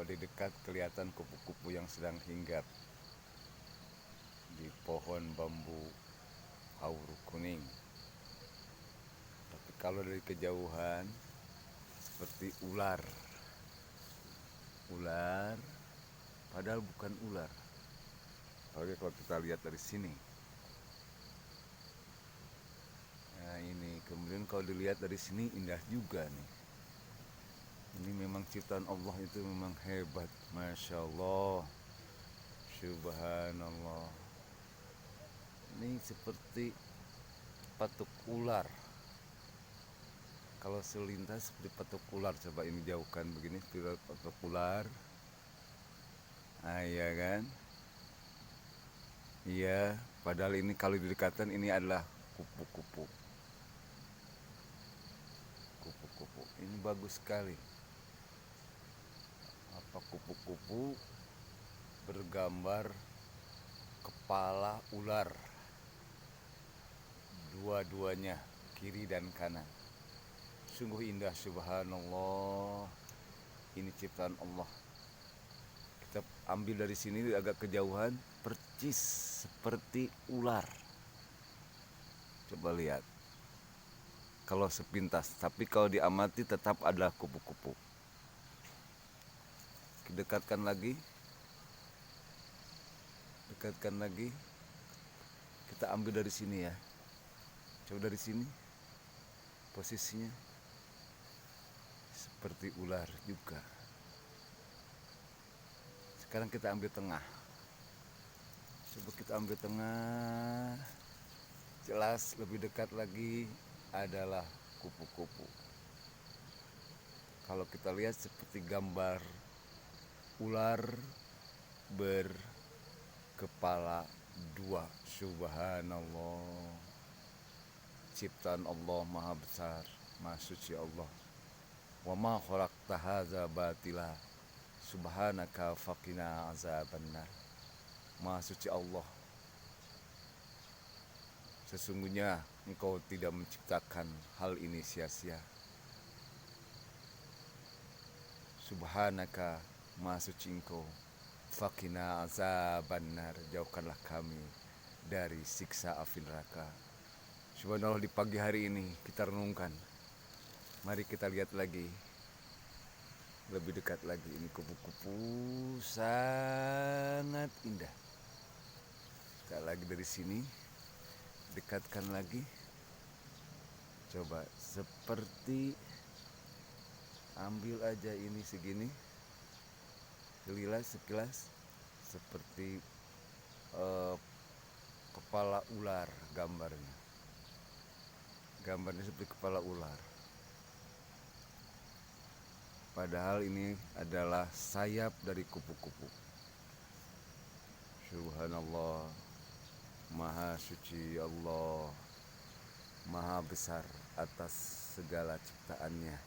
dari dekat kelihatan kupu-kupu yang sedang hinggap di pohon bambu hauru kuning. Tapi kalau dari kejauhan seperti ular, padahal bukan ular. Oke, kalau kita lihat dari sini. Nah ini, kemudian kalau dilihat dari sini indah juga nih. Ini memang ciptaan Allah itu memang hebat, Masya Allah, Subhanallah. Ini seperti patuk ular. Kalau selintas seperti patuk ular, coba ini jauhkan begini, seperti patuk ular. Iya kan? Iya, padahal ini kalau didekatkan ini adalah kupu-kupu. Kupu-kupu, ini bagus sekali. Apa kupu-kupu bergambar kepala ular, dua-duanya, kiri dan kanan. Sungguh indah, subhanallah. Ini ciptaan Allah. Kita ambil dari sini agak kejauhan, percis seperti ular. Coba lihat. Kalau sepintas, tapi kalau diamati tetap ada kupu-kupu. Dekatkan lagi. Dekatkan lagi. Kita ambil dari sini ya. Coba dari sini. Posisinya seperti ular juga. Sekarang kita ambil tengah. Coba kita ambil tengah. Jelas lebih dekat lagi adalah kupu-kupu. Kalau kita lihat seperti gambar ular berkepala dua. Subhanallah. Ciptaan Allah maha besar, maha suci Allah. Wa ma khalaqta hadza batila. Subhanaka faqina azabannar. Maha suci Allah. Sesungguhnya engkau tidak menciptakan hal ini sia-sia. Subhanaka, maha suci engkau. Faqina azabannar, jauhkanlah kami dari siksa api neraka. Subhanallah, di pagi hari ini kita renungkan. Mari kita lihat lagi. Lebih dekat lagi, ini kupu-kupu sangat indah. Kita lagi dari sini. Dekatkan lagi. Coba seperti ambil aja ini segini. Sekilas seperti kepala ular gambarnya. Gambarnya seperti kepala ular. Padahal ini adalah sayap dari kupu-kupu. Subhanallah. Maha suci Allah, maha besar atas segala ciptaannya.